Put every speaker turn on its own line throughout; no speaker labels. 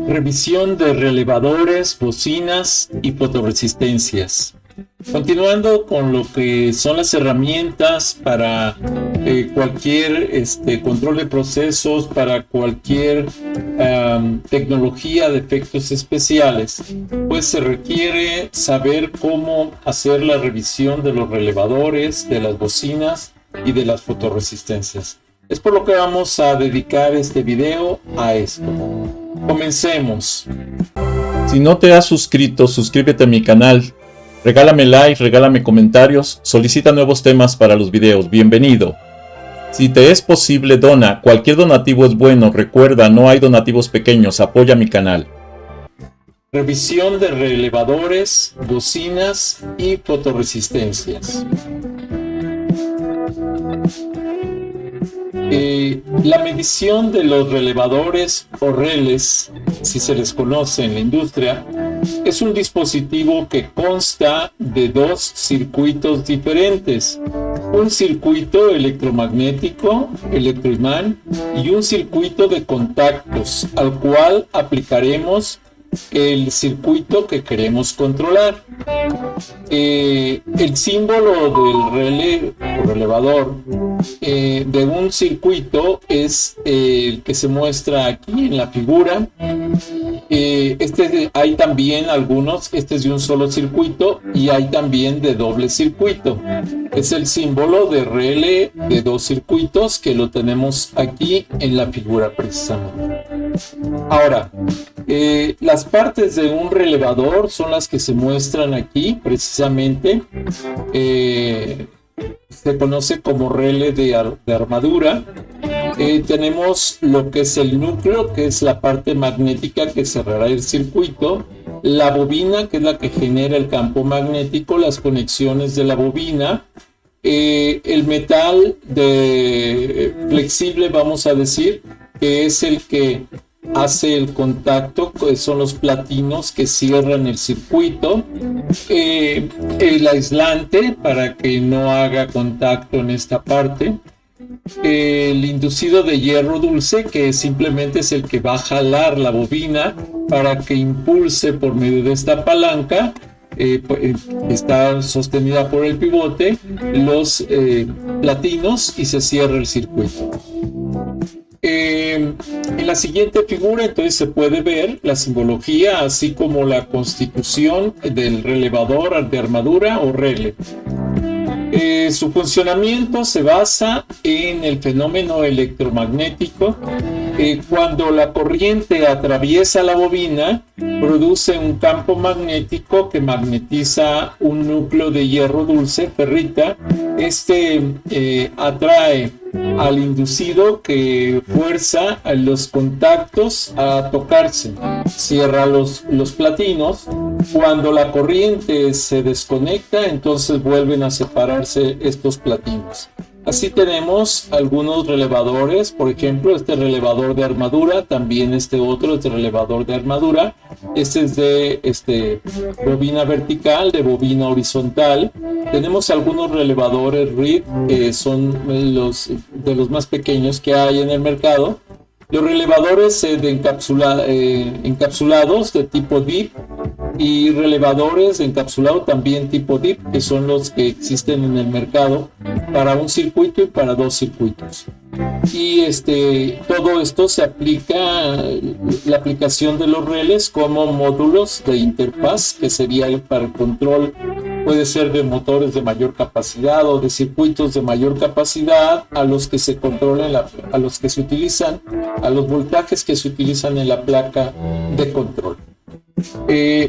Revisión de relevadores, bocinas y fotoresistencias. Continuando con lo que son las herramientas para cualquier control de procesos, para cualquier tecnología de efectos especiales, pues se requiere saber cómo hacer la revisión de los relevadores, de las bocinas y de las fotoresistencias. Es por lo que vamos a dedicar este video a esto. Comencemos.
Si no te has suscrito, suscríbete a mi canal. Regálame like, regálame comentarios, solicita nuevos temas para los videos. Bienvenido. Si te es posible, dona. Cualquier donativo es bueno. Recuerda, no hay donativos pequeños. Apoya mi canal.
Revisión de relevadores, bocinas y fotoresistencias. La medición de los relevadores o reles, si se les conoce en la industria, es un dispositivo que consta de dos circuitos diferentes: un circuito electromagnético, electroimán, y un circuito de contactos, al cual aplicaremos el circuito que queremos controlar. El símbolo del relé o relevador de un circuito es el que se muestra aquí en la figura. Hay también algunos, este es de un solo circuito, y hay también de doble circuito. Es el símbolo de relé de dos circuitos que lo tenemos aquí en la figura precisamente. Ahora, las partes de un relevador son las que se muestran aquí precisamente. Se conoce como relé de armadura. Tenemos lo que es el núcleo, que es la parte magnética que cerrará el circuito, la bobina, que es la que genera el campo magnético, las conexiones de la bobina, el metal flexible, vamos a decir, que es el que hace el contacto, son los platinos que cierran el circuito, el aislante para que no haga contacto en esta parte, el inducido de hierro dulce, que simplemente es el que va a jalar la bobina para que impulse por medio de esta palanca, está sostenida por el pivote, los platinos, y se cierra el circuito. En la siguiente figura entonces se puede ver la simbología, así como la constitución del relevador de armadura o relé. Su funcionamiento se basa en el fenómeno electromagnético. Cuando la corriente atraviesa la bobina, produce un campo magnético que magnetiza un núcleo de hierro dulce, ferrita. Atrae al inducido, que fuerza a los contactos a tocarse, cierra los platinos. Cuando la corriente se desconecta, entonces vuelven a separarse estos platinos. Así tenemos algunos relevadores, por ejemplo, este relevador de armadura, también este otro es de relevador de armadura. Este es de bobina vertical, de bobina horizontal. Tenemos algunos relevadores Reed, que son de los más pequeños que hay en el mercado. Los relevadores encapsulados de tipo DIP, y relevadores encapsulados también tipo DIP, que son los que existen en el mercado para un circuito y para dos circuitos. Y todo esto se aplica, la aplicación de los relés, como módulos de interfaz, que sería para el control, puede ser de motores de mayor capacidad o de circuitos de mayor capacidad, a los que se controlan, a los que se utilizan, a los voltajes que se utilizan en la placa de control.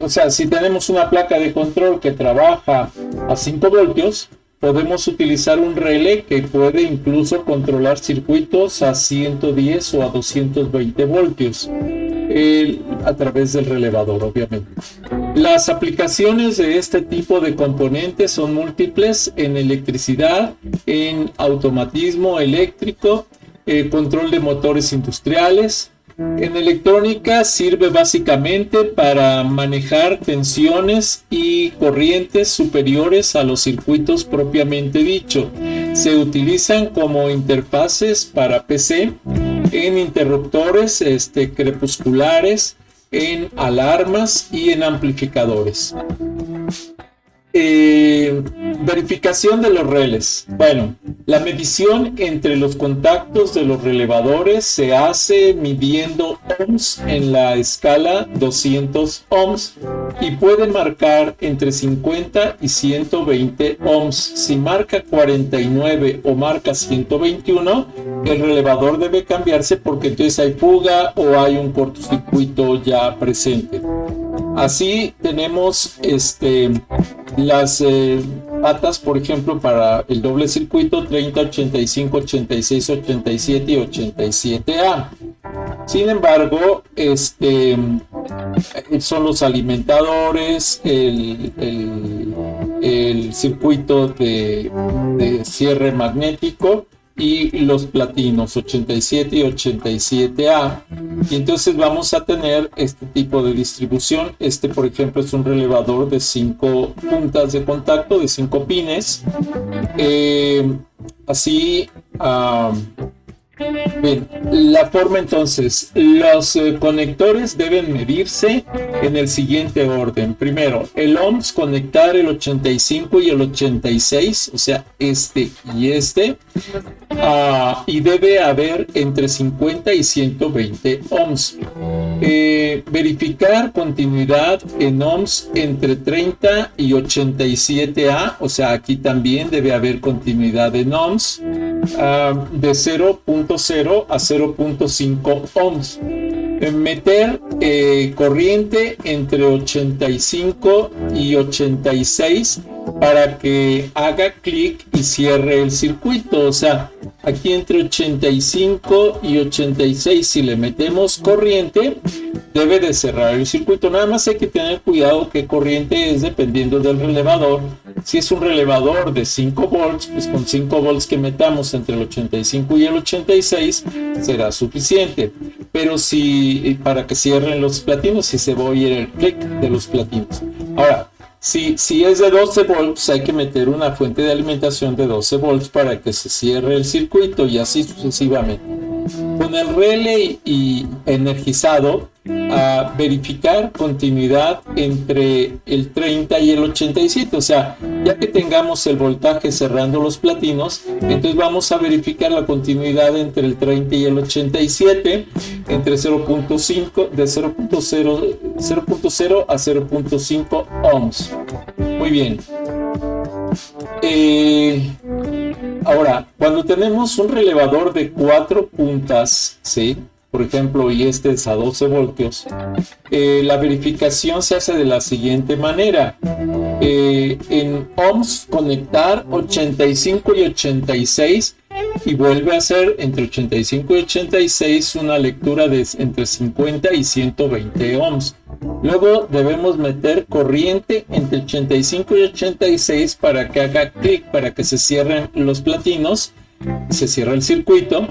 O sea, si tenemos una placa de control que trabaja a 5 voltios, podemos utilizar un relé que puede incluso controlar circuitos a 110 o a 220 voltios a través del relevador, obviamente. Las aplicaciones de este tipo de componentes son múltiples: en electricidad, en automatismo eléctrico, control de motores industriales. En electrónica sirve básicamente para manejar tensiones y corrientes superiores a los circuitos propiamente dicho. Se utilizan como interfaces para PC, en interruptores crepusculares, en alarmas y en amplificadores. Verificación de los relés. Bueno, la medición entre los contactos de los relevadores se hace midiendo ohms en la escala 200 ohms y puede marcar entre 50 y 120 ohms. Si marca 49 o marca 121, el relevador debe cambiarse porque entonces hay fuga o hay un cortocircuito ya presente. Así tenemos las patas, por ejemplo, para el doble circuito 30, 85, 86, 87 y 87A. Sin embargo, son los alimentadores, el circuito de cierre magnético y los platinos 87 y 87A. Y entonces vamos a tener este tipo de distribución. Por ejemplo, es un relevador de 5 puntas de contacto, de 5 pines. Así, bien, la forma entonces, los conectores deben medirse en el siguiente orden. Primero, el ohms, conectar el 85 y el 86, o sea, y y debe haber entre 50 y 120 ohms. Verificar continuidad en ohms entre 30 y 87A, o sea, aquí también debe haber continuidad en ohms, de 0.0 a 0.5 ohms. Meter corriente entre 85 y 86 para que haga clic y cierre el circuito. O sea, aquí entre 85 y 86, si le metemos corriente, debe de cerrar el circuito. Nada más hay que tener cuidado qué corriente es dependiendo del relevador. Si es un relevador de 5 volts, pues con 5 volts que metamos entre el 85 y el 86 será suficiente. Pero si para que cierren los platinos, si se va a oír el clic de los platinos. Ahora, si es de 12 volts, hay que meter una fuente de alimentación de 12 volts para que se cierre el circuito y así sucesivamente. Con el relé y energizado, a verificar continuidad entre el 30 y el 87, o sea, ya que tengamos el voltaje cerrando los platinos, entonces vamos a verificar la continuidad entre el 30 y el 87, entre 0.5, de 0.0 a 0.5 ohms. Muy bien. Ahora, cuando tenemos un relevador de 4 puntas, ¿sí?, por ejemplo, y este es a 12 voltios, la verificación se hace de la siguiente manera. En ohms, conectar 85 y 86 y vuelve a hacer entre 85 y 86 una lectura de entre 50 y 120 ohms. Luego debemos meter corriente entre 85 y 86 para que haga clic, para que se cierren los platinos, se cierra el circuito,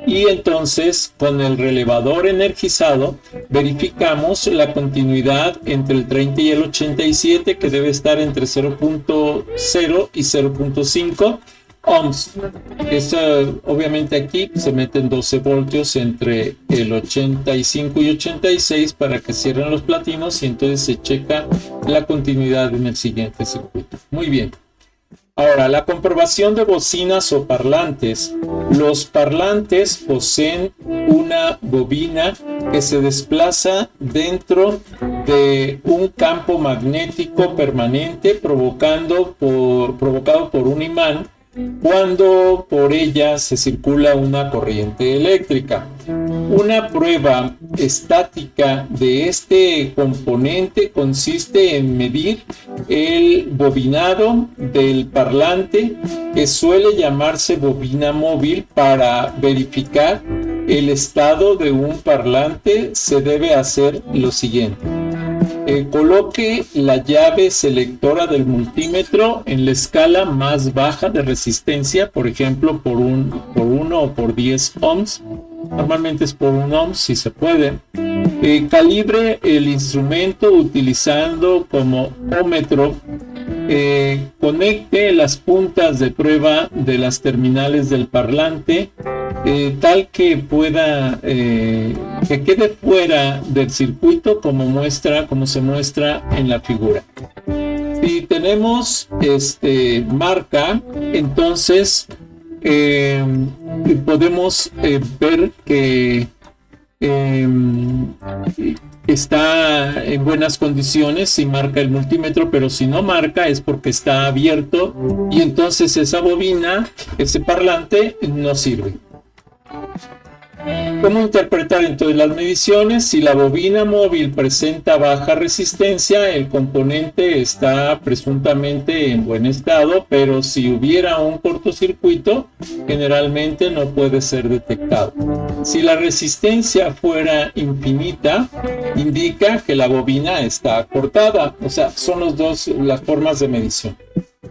y entonces con el relevador energizado verificamos la continuidad entre el 30 y el 87, que debe estar entre 0.0 y 0.5 ohms. Obviamente aquí se meten 12 voltios entre el 85 y 86 para que cierren los platinos y entonces se checa la continuidad en el siguiente circuito. Muy bien. Ahora, la comprobación de bocinas o parlantes. Los parlantes poseen una bobina que se desplaza dentro de un campo magnético permanente provocado por un imán cuando por ella se circula una corriente eléctrica. Una prueba estática de este componente consiste en medir el bobinado del parlante, que suele llamarse bobina móvil. Para verificar el estado de un parlante se debe hacer lo siguiente. Coloque la llave selectora del multímetro en la escala más baja de resistencia, por ejemplo por 1 o por 10 ohms. Normalmente es por 1 ohm si se puede. Calibre el instrumento utilizando como ómetro. Conecte las puntas de prueba de las terminales del parlante tal que pueda que quede fuera del circuito como se muestra en la figura. Si tenemos marca, entonces podemos ver que está en buenas condiciones si marca el multímetro, pero si no marca es porque está abierto y entonces esa bobina, ese parlante, no sirve. ¿Cómo interpretar entonces las mediciones? Si la bobina móvil presenta baja resistencia, el componente está presuntamente en buen estado, pero si hubiera un cortocircuito, generalmente no puede ser detectado. Si la resistencia fuera infinita, indica que la bobina está cortada. O sea, son las formas de medición.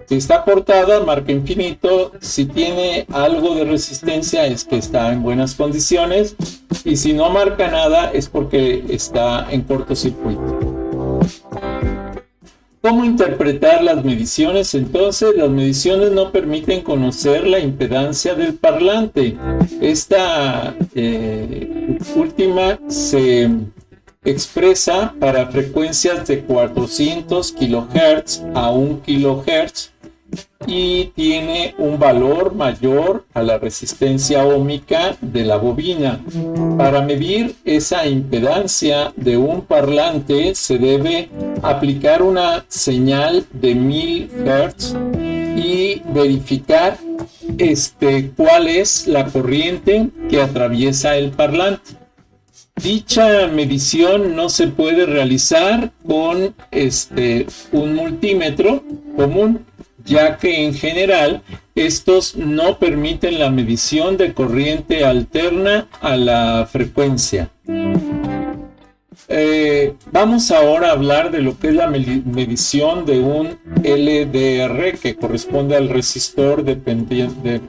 Si está cortada, marca infinito. Si tiene algo de resistencia, es que está en buenas condiciones. Y si no marca nada, es porque está en cortocircuito. ¿Cómo interpretar las mediciones? Entonces, las mediciones no permiten conocer la impedancia del parlante. Esta última se expresa para frecuencias de 400 kHz a 1 kHz y tiene un valor mayor a la resistencia óhmica de la bobina. Para medir esa impedancia de un parlante se debe aplicar una señal de 1000 Hz y verificar cuál es la corriente que atraviesa el parlante. Dicha medición no se puede realizar con un multímetro común, ya que en general estos no permiten la medición de corriente alterna a la frecuencia. Vamos ahora a hablar de lo que es la medición de un LDR, que corresponde al resistor dependiente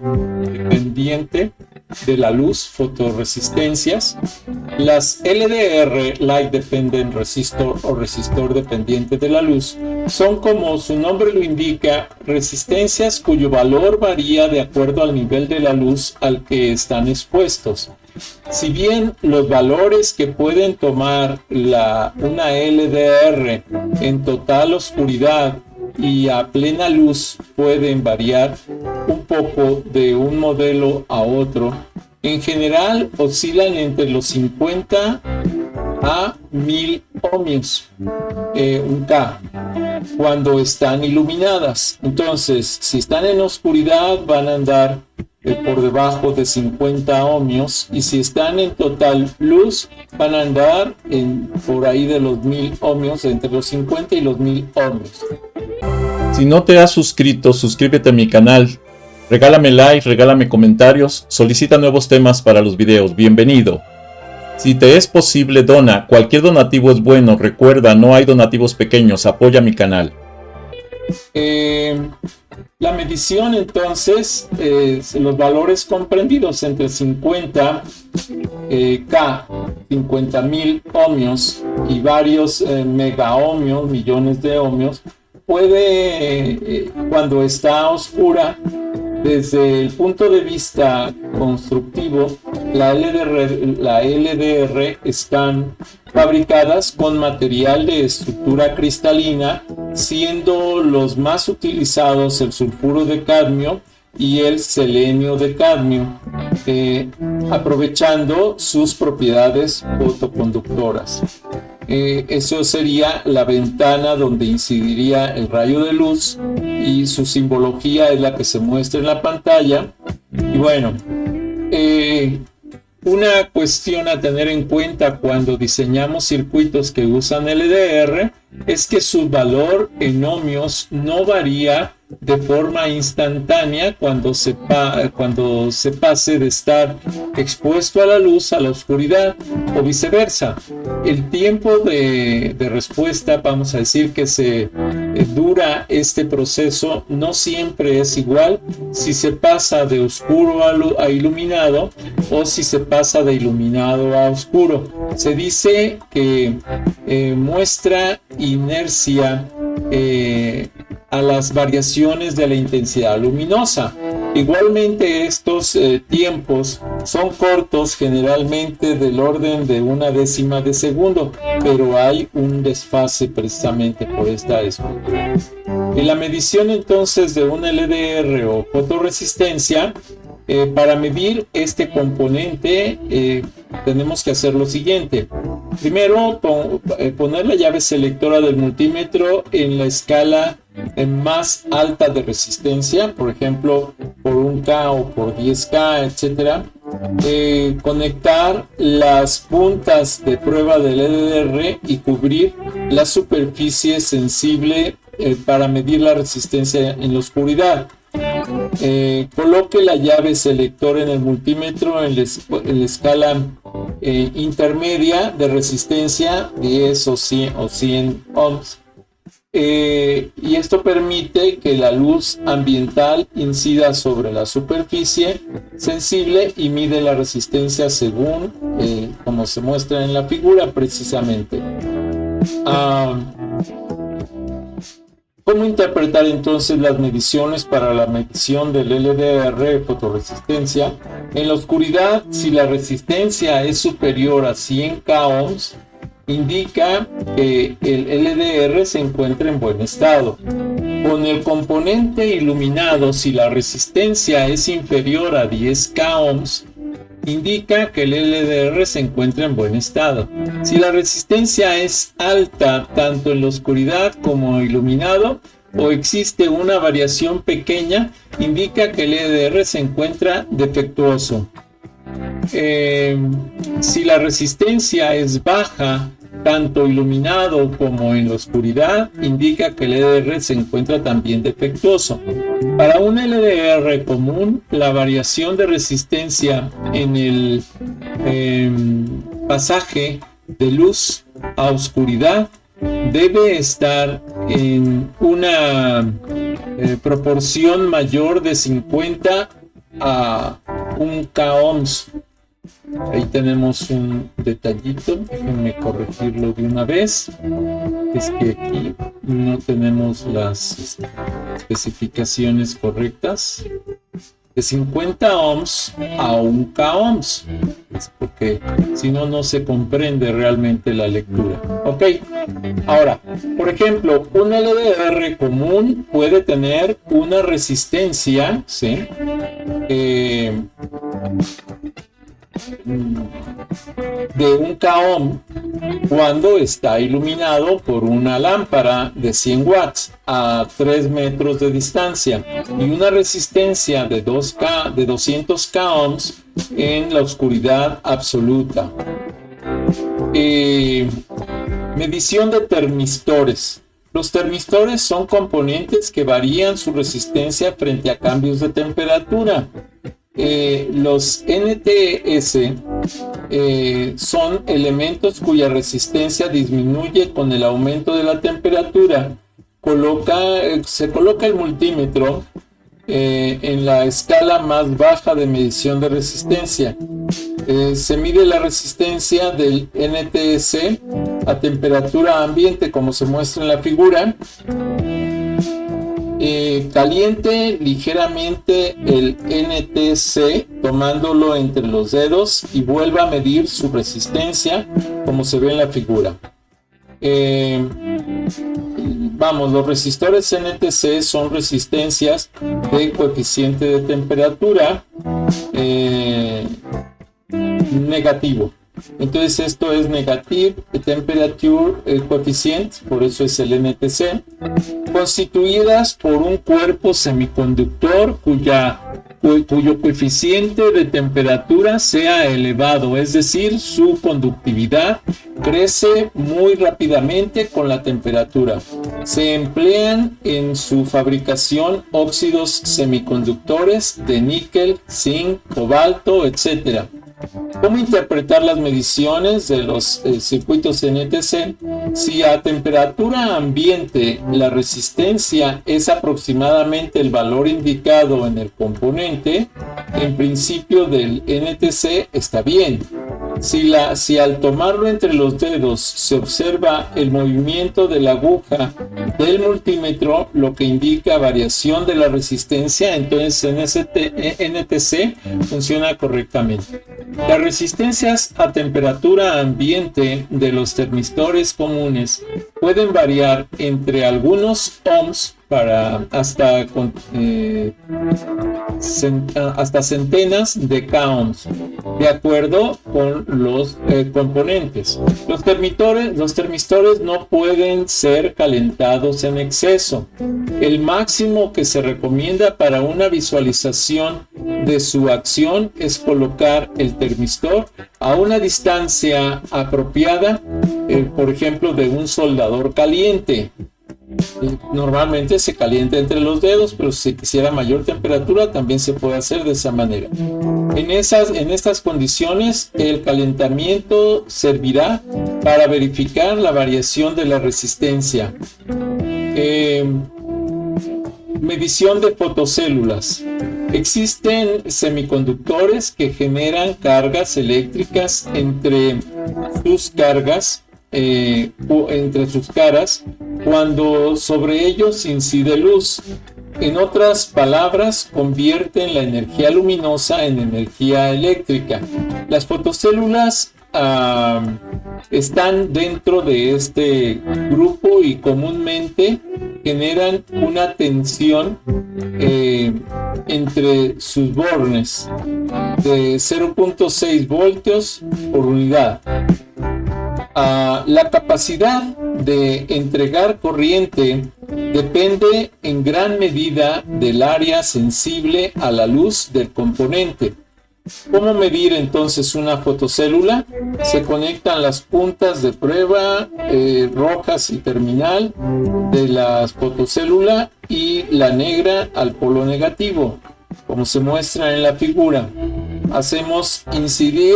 de la luz, fotorresistencias. Las LDR, Light Dependent Resistor o resistor dependiente de la luz, son, como su nombre lo indica, resistencias cuyo valor varía de acuerdo al nivel de la luz al que están expuestos. Si bien los valores que pueden tomar una LDR en total oscuridad y a plena luz pueden variar un poco de un modelo a otro, en general oscilan entre los 50 a 1000 ohmios, un K, cuando están iluminadas. Entonces, si están en oscuridad van a andar por debajo de 50 ohmios, y si están en total luz van a andar por ahí de los 1000 ohmios, entre los 50 y los 1000 ohmios.
Si no te has suscrito, suscríbete a mi canal, regálame like, regálame comentarios, solicita nuevos temas para los videos, bienvenido. Si te es posible, dona, cualquier donativo es bueno, recuerda, no hay donativos pequeños, apoya mi canal.
La medición entonces, los valores comprendidos entre 50 K, 50.000 ohmios y varios megaohmios, millones de ohmios, puede, cuando está oscura, desde el punto de vista constructivo, la LDR están fabricadas con material de estructura cristalina, siendo los más utilizados el sulfuro de cadmio y el selenio de cadmio, aprovechando sus propiedades fotoconductoras. Eso sería la ventana donde incidiría el rayo de luz, y su simbología es la que se muestra en la pantalla. Y bueno, una cuestión a tener en cuenta cuando diseñamos circuitos que usan LDR es que su valor en ohmios no varía de forma instantánea cuando se pase de estar expuesto a la luz a la oscuridad, o viceversa. El tiempo de respuesta, vamos a decir que se dura este proceso, no siempre es igual si se pasa de oscuro a iluminado o si se pasa de iluminado a oscuro. Se dice que muestra inercia a las variaciones de la intensidad luminosa. Igualmente, estos tiempos Son cortos, generalmente del orden de 1/10 de segundo, pero hay un desfase precisamente por esta estructura. En la medición entonces de un LDR o fotorresistencia, para medir este componente tenemos que hacer lo siguiente. Primero, poner la llave selectora del multímetro en la escala más alta de resistencia, por ejemplo, por 1K o por 10K, etcétera. Conectar las puntas de prueba del LDR y cubrir la superficie sensible para medir la resistencia en la oscuridad. Coloque la llave selectora en el multímetro en la escala intermedia de resistencia, 10 o 100 ohms. Y esto permite que la luz ambiental incida sobre la superficie sensible y mide la resistencia según como se muestra en la figura precisamente. ¿Cómo interpretar entonces las mediciones para la medición del LDR fotorresistencia? En la oscuridad, si la resistencia es superior a 100K ohms, indica que el LDR se encuentra en buen estado. Con el componente iluminado, si la resistencia es inferior a 10K ohms, indica que el LDR se encuentra en buen estado. Si la resistencia es alta tanto en la oscuridad como iluminado, o existe una variación pequeña, indica que el LDR se encuentra defectuoso. Si la resistencia es baja tanto iluminado como en la oscuridad, indica que el LDR se encuentra también defectuoso. Para un LDR común, la variación de resistencia en el pasaje de luz a oscuridad debe estar en una proporción mayor de 50 a 1K ohms. Ahí tenemos un detallito, déjenme corregirlo de una vez. Es que aquí no tenemos las especificaciones correctas. De 50 ohms a 1K ohms. Es porque si no, no se comprende realmente la lectura. Ok, ahora, por ejemplo, un LDR común puede tener una resistencia, ¿sí? De 1K ohm cuando está iluminado por una lámpara de 100 watts a 3 metros de distancia y una resistencia de 200K ohms en la oscuridad absoluta. Medición de termistores. Los termistores son componentes que varían su resistencia frente a cambios de temperatura. Los NTS son elementos cuya resistencia disminuye con el aumento de la temperatura. Se coloca el multímetro en la escala más baja de medición de resistencia. Se mide la resistencia del NTS a temperatura ambiente, como se muestra en la figura. Caliente ligeramente el NTC tomándolo entre los dedos y vuelva a medir su resistencia como se ve en la figura. Los resistores NTC son resistencias de coeficiente de temperatura negativo. Entonces esto es Negative Temperature Coefficient, por eso es el NTC, constituidas por un cuerpo semiconductor cuyo coeficiente de temperatura sea elevado, es decir, su conductividad crece muy rápidamente con la temperatura. Se emplean en su fabricación óxidos semiconductores de níquel, zinc, cobalto, etc. ¿Cómo interpretar las mediciones de los circuitos NTC? Si a temperatura ambiente la resistencia es aproximadamente el valor indicado en el componente, en principio del NTC está bien. Si al tomarlo entre los dedos se observa el movimiento de la aguja del multímetro, lo que indica variación de la resistencia, entonces NTC funciona correctamente. Las resistencias a temperatura ambiente de los termistores comunes pueden variar entre algunos ohms hasta centenas de k-ohms, de acuerdo con los componentes. Los termistores no pueden ser calentados en exceso. El máximo que se recomienda para una visualización de su acción es colocar el termistor a una distancia apropiada, por ejemplo, de un soldador caliente. Normalmente se calienta entre los dedos, pero si se quisiera mayor temperatura también se puede hacer de esa manera. En estas condiciones el calentamiento servirá para verificar la variación de la resistencia. Medición de fotocélulas. Existen semiconductores que generan cargas eléctricas entre sus caras cuando sobre ellos incide luz. En otras palabras, convierten la energía luminosa en energía eléctrica. Las fotocélulas están dentro de este grupo y comúnmente generan una tensión entre sus bornes de 0.6 voltios por unidad. La capacidad de entregar corriente depende en gran medida del área sensible a la luz del componente. ¿Cómo medir entonces una fotocélula? Se conectan las puntas de prueba rojas y terminal de la fotocélula y la negra al polo negativo, como se muestra en la figura. Hacemos incidir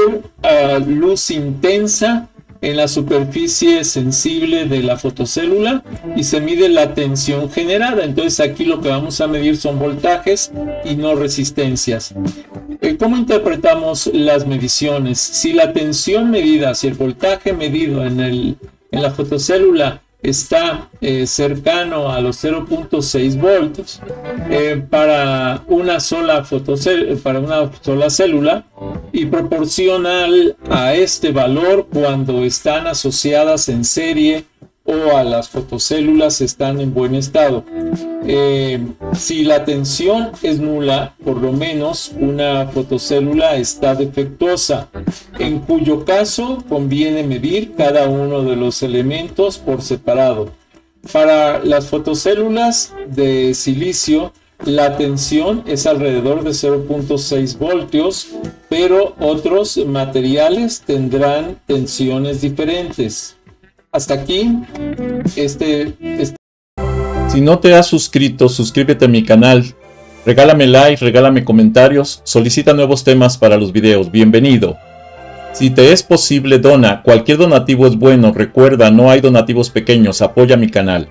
luz intensa en la superficie sensible de la fotocélula y se mide la tensión generada. Entonces aquí lo que vamos a medir son voltajes y no resistencias. ¿Cómo interpretamos las mediciones? Si la tensión medida, si el voltaje medido en la fotocélula está cercano a los 0.6 voltios para una sola célula y proporcional a este valor cuando están asociadas en serie o a las fotocélulas están en buen estado. Si la tensión es nula, por lo menos una fotocélula está defectuosa, en cuyo caso conviene medir cada uno de los elementos por separado. Para las fotocélulas de silicio, la tensión es alrededor de 0.6 voltios, pero otros materiales tendrán tensiones diferentes. Hasta aquí
Si no te has suscrito, suscríbete a mi canal, regálame like, regálame comentarios, solicita nuevos temas para los videos, bienvenido. Si te es posible, dona, cualquier donativo es bueno, recuerda, no hay donativos pequeños, apoya mi canal.